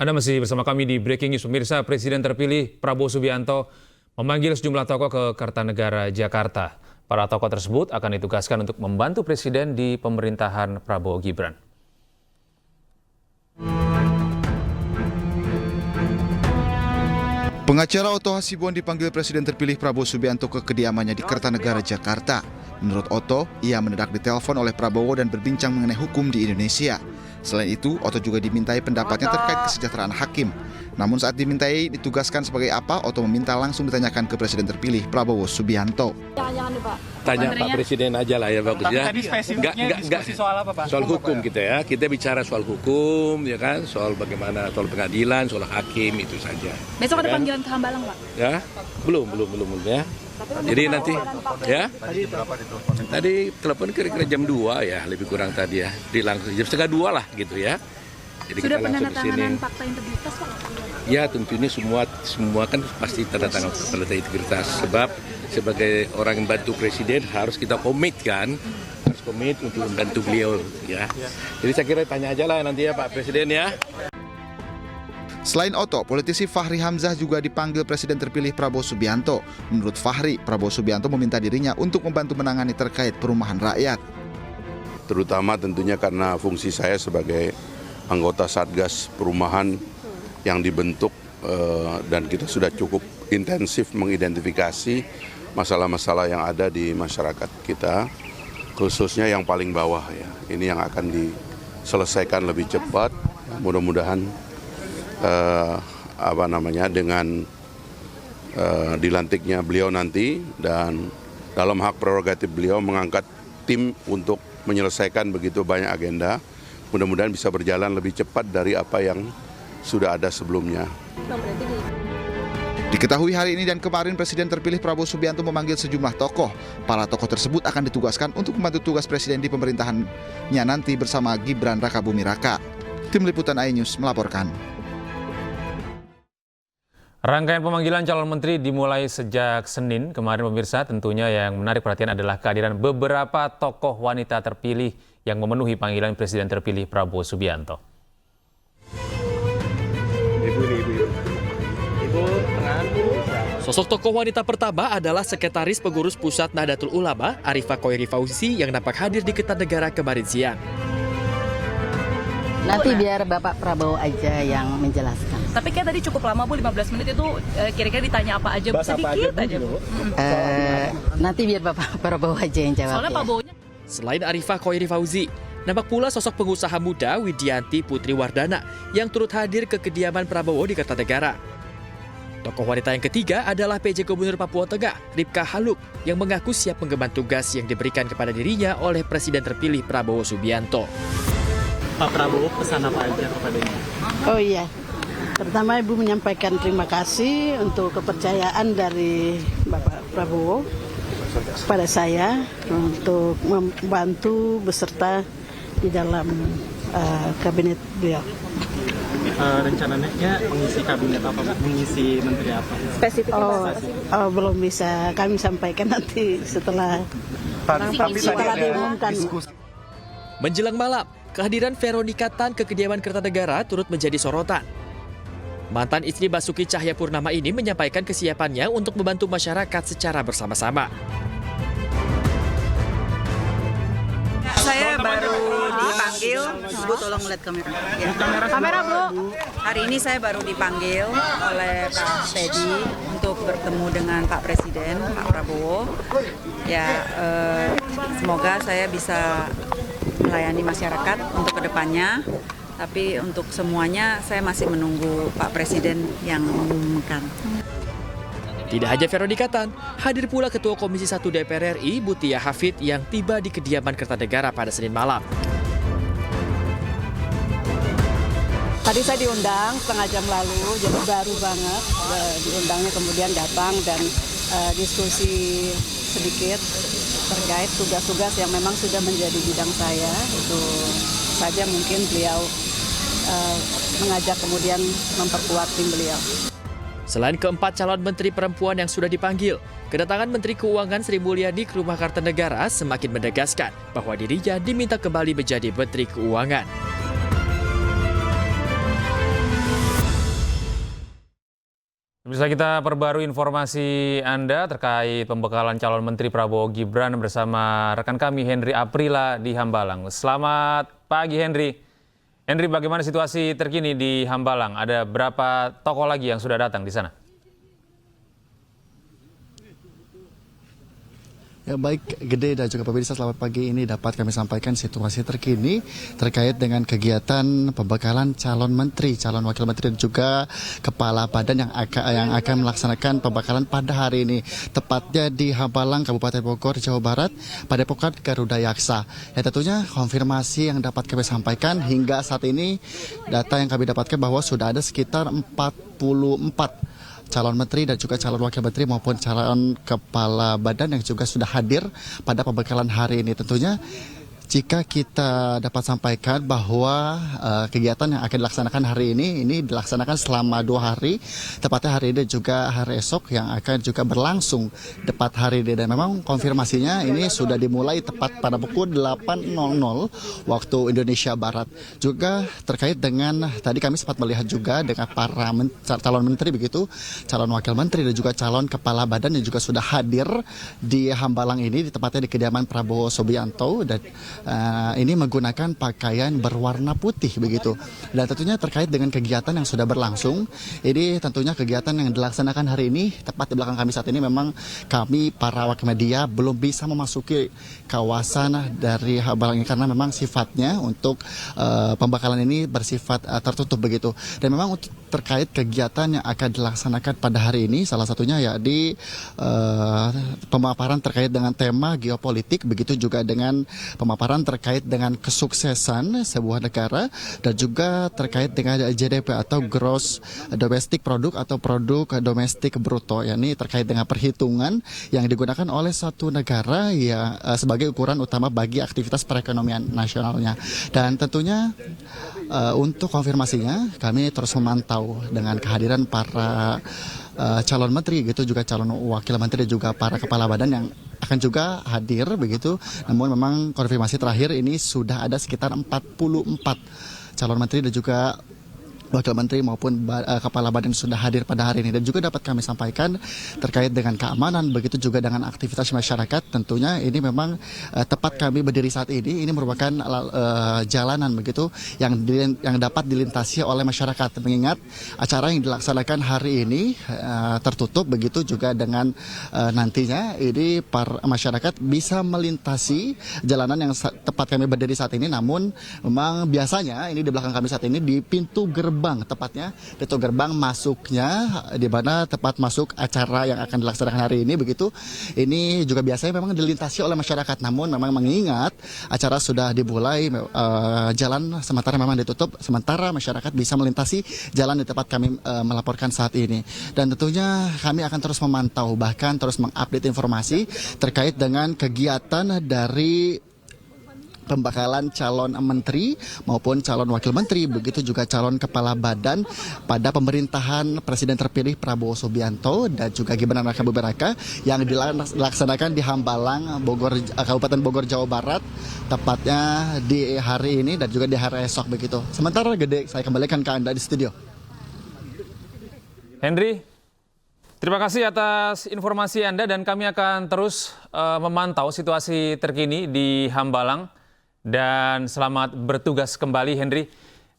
Anda masih bersama kami di Breaking News. Pemirsa, Presiden terpilih Prabowo Subianto memanggil sejumlah tokoh ke Kartanegara, Jakarta. Para tokoh tersebut akan ditugaskan untuk membantu Presiden di pemerintahan Prabowo Gibran. Pengacara Otto Hasibuan dipanggil Presiden terpilih Prabowo Subianto ke kediamannya di Kartanegara, Jakarta. Menurut Otto, ia mendadak ditelepon oleh Prabowo dan berbincang mengenai hukum di Indonesia. Selain itu, Otto juga dimintai pendapatnya terkait kesejahteraan hakim. Namun saat dimintai ditugaskan sebagai apa, Otto meminta langsung ditanyakan ke Presiden terpilih Prabowo Subianto. Jangan Pak. Tanya Pak Presiden aja lah ya bagus ya. Tadi spesifiknya diskusi soal apa Pak? Soal hukum kita ya. Kita bicara soal hukum ya kan, soal bagaimana soal pengadilan, soal hakim itu saja. Besok ada kan? panggilan ke Hambalang Pak? Ya, belum ya. Jadi nanti ya. Tadi telepon kira-kira jam 2 ya, lebih kurang tadi ya. Di langsung jam 1:30 lah gitu ya. Jadi Sudah kita langsung ke sini. penandatanganan fakta integritas Pak? Ya tentunya semua kan pasti tanda tangan fakta integritas, sebab sebagai orang yang bantu presiden harus kita komit kan, harus komit untuk membantu beliau ya. Jadi saya kira tanya aja lah nanti ya Pak Presiden ya. Selain Otto, politisi Fahri Hamzah juga dipanggil Presiden terpilih Prabowo Subianto. Menurut Fahri, Prabowo Subianto meminta dirinya untuk membantu menangani terkait perumahan rakyat. Terutama tentunya karena fungsi saya sebagai anggota Satgas Perumahan yang dibentuk dan kita sudah cukup intensif mengidentifikasi masalah-masalah yang ada di masyarakat kita, khususnya yang paling bawah ya. Ini yang akan diselesaikan lebih cepat, mudah-mudahan dengan dilantiknya beliau nanti dan dalam hak prerogatif beliau mengangkat tim untuk menyelesaikan begitu banyak agenda, mudah-mudahan bisa berjalan lebih cepat dari apa yang sudah ada sebelumnya. Diketahui hari ini dan kemarin Presiden terpilih Prabowo Subianto memanggil sejumlah tokoh. Para tokoh tersebut akan ditugaskan untuk membantu tugas Presiden di pemerintahannya nanti bersama Gibran Rakabuming Raka. Tim Liputan iNews melaporkan. Rangkaian pemanggilan calon menteri dimulai sejak Senin kemarin pemirsa. Tentunya yang menarik perhatian adalah kehadiran beberapa tokoh wanita terpilih yang memenuhi panggilan Presiden terpilih Prabowo Subianto. Sosok tokoh wanita pertama adalah Sekretaris Pengurus Pusat Nahdlatul Ulama, Arifah Khoiri Fauzi yang nampak hadir di Kertanegara kemarin siang. Nanti biar Bapak Prabowo aja yang menjelaskan. Tapi kayak tadi cukup lama Bu, 15 menit itu kira-kira ditanya apa aja Bu? Sedikit aja Bu. Nanti biar Bapak Prabowo aja yang jawab. Soalnya ya. Pak Bowonya. Selain Arifah Khoiri Fauzi, nampak pula sosok pengusaha muda Widianti Putri Wardana yang turut hadir ke kediaman Prabowo di Kertanegara. Tokoh wanita yang ketiga adalah PJ Gubernur Papua Tengah, Ripka Haluk, yang mengaku siap mengemban tugas yang diberikan kepada dirinya oleh Presiden terpilih Prabowo Subianto. Pak Prabowo pesan apa aja kepadanya? Oh iya, pertama Ibu menyampaikan terima kasih untuk kepercayaan dari Bapak Prabowo kepada saya untuk membantu beserta di dalam kabinet beliau. Rencananya mengisi kabinet apa, mengisi menteri apa? Spesifik belum bisa kami sampaikan nanti setelah diumumkan. Menjelang malam, kehadiran Veronica Tan ke kediaman Kertanegara turut menjadi sorotan. Mantan istri Basuki Cahayapurnama ini menyampaikan kesiapannya untuk membantu masyarakat secara bersama-sama. Saya baru dipanggil, Bu tolong lihat kamera. Ya. Kamera Bu. Hari ini saya baru dipanggil oleh Pak Teddy untuk bertemu dengan Pak Presiden, Pak Prabowo. Ya, semoga saya bisa melayani masyarakat untuk kedepannya. Tapi untuk semuanya saya masih menunggu Pak Presiden yang mengumumkan. Tidak hanya Veronica Tan, hadir pula Ketua Komisi 1 DPR RI, Mutia Hafid, yang tiba di kediaman Kertanegara pada Senin malam. Tadi saya diundang setengah jam lalu, jadi baru banget diundangnya, kemudian datang dan diskusi sedikit terkait tugas-tugas yang memang sudah menjadi bidang saya. Itu saja mungkin beliau mengajak kemudian memperkuat tim beliau. Selain keempat calon menteri perempuan yang sudah dipanggil, kedatangan Menteri Keuangan Sri Mulyani ke Rumah Kartanegara semakin menegaskan bahwa dirinya diminta kembali menjadi Menteri Keuangan. Bisa kita perbarui informasi Anda terkait pembekalan calon Menteri Prabowo Gibran bersama rekan kami Henry Aprila di Hambalang. Selamat pagi Henry. Henry, bagaimana situasi terkini di Hambalang? Ada berapa tokoh lagi yang sudah datang di sana? Ya baik, Gede dan juga pemirsa, selamat pagi. Ini dapat kami sampaikan situasi terkini terkait dengan kegiatan pembekalan calon menteri, calon wakil menteri dan juga kepala badan yang akan melaksanakan pembekalan pada hari ini. Tepatnya di Hambalang, Kabupaten Bogor, Jawa Barat, Padepokan Garuda Yaksa. Ya tentunya konfirmasi yang dapat kami sampaikan hingga saat ini, data yang kami dapatkan bahwa sudah ada sekitar 44 calon menteri dan juga calon wakil menteri maupun calon kepala badan yang juga sudah hadir pada pembekalan hari ini. Tentunya jika kita dapat sampaikan bahwa kegiatan yang akan dilaksanakan hari ini dilaksanakan selama 2 hari, tepatnya hari ini juga hari esok yang akan juga berlangsung tepat hari ini. Dan memang konfirmasinya ini sudah dimulai tepat pada pukul 8.00 waktu Indonesia Barat. Juga terkait dengan tadi kami sempat melihat juga dengan para calon menteri begitu, calon wakil menteri dan juga calon kepala badan yang juga sudah hadir di Hambalang ini, tepatnya di kediaman Prabowo Subianto, dan ini menggunakan pakaian berwarna putih begitu. Dan tentunya terkait dengan kegiatan yang sudah berlangsung, ini tentunya kegiatan yang dilaksanakan hari ini tepat di belakang kami saat ini, memang kami para awak media belum bisa memasuki kawasan dari Hambalang ini karena memang sifatnya untuk pembekalan ini bersifat tertutup begitu. Dan memang untuk terkait kegiatan yang akan dilaksanakan pada hari ini, salah satunya ya di pemaparan terkait dengan tema geopolitik, begitu juga dengan pemaparan terkait dengan kesuksesan sebuah negara dan juga terkait dengan GDP atau Gross Domestic Product atau produk domestik bruto, yakni terkait dengan perhitungan yang digunakan oleh satu negara ya sebagai ukuran utama bagi aktivitas perekonomian nasionalnya. Dan tentunya untuk konfirmasinya kami terus memantau dengan kehadiran para calon menteri gitu, juga calon wakil menteri dan juga para kepala badan yang akan juga hadir begitu. Namun memang konfirmasi terakhir ini sudah ada sekitar 44 calon menteri dan juga wakil menteri maupun kepala badan sudah hadir pada hari ini. Dan juga dapat kami sampaikan terkait dengan keamanan, begitu juga dengan aktivitas masyarakat. Tentunya ini memang tepat kami berdiri saat ini merupakan jalanan begitu yang dapat dilintasi oleh masyarakat, mengingat acara yang dilaksanakan hari ini tertutup begitu, juga dengan nantinya ini para masyarakat bisa melintasi jalanan yang tepat kami berdiri saat ini. Namun memang biasanya ini di belakang kami saat ini di pintu gerbang, tepatnya pintu gerbang masuknya di mana tepat masuk acara yang akan dilaksanakan hari ini begitu. Ini juga biasanya memang dilintasi oleh masyarakat, namun memang mengingat acara sudah dimulai, jalan sementara memang ditutup, sementara masyarakat bisa melintasi jalan di tempat kami melaporkan saat ini. Dan tentunya kami akan terus memantau, bahkan terus mengupdate informasi terkait dengan kegiatan dari pembekalan calon menteri maupun calon wakil menteri, begitu juga calon kepala badan pada pemerintahan Presiden terpilih Prabowo Subianto dan juga Gibran Raka Buming Raka yang dilaksanakan di Hambalang, Kabupaten Bogor, Jawa Barat, tepatnya di hari ini dan juga di hari esok begitu. Sementara Gede, saya kembalikan ke Anda di studio. Henry, terima kasih atas informasi Anda dan kami akan terus memantau situasi terkini di Hambalang. Dan selamat bertugas kembali Henry.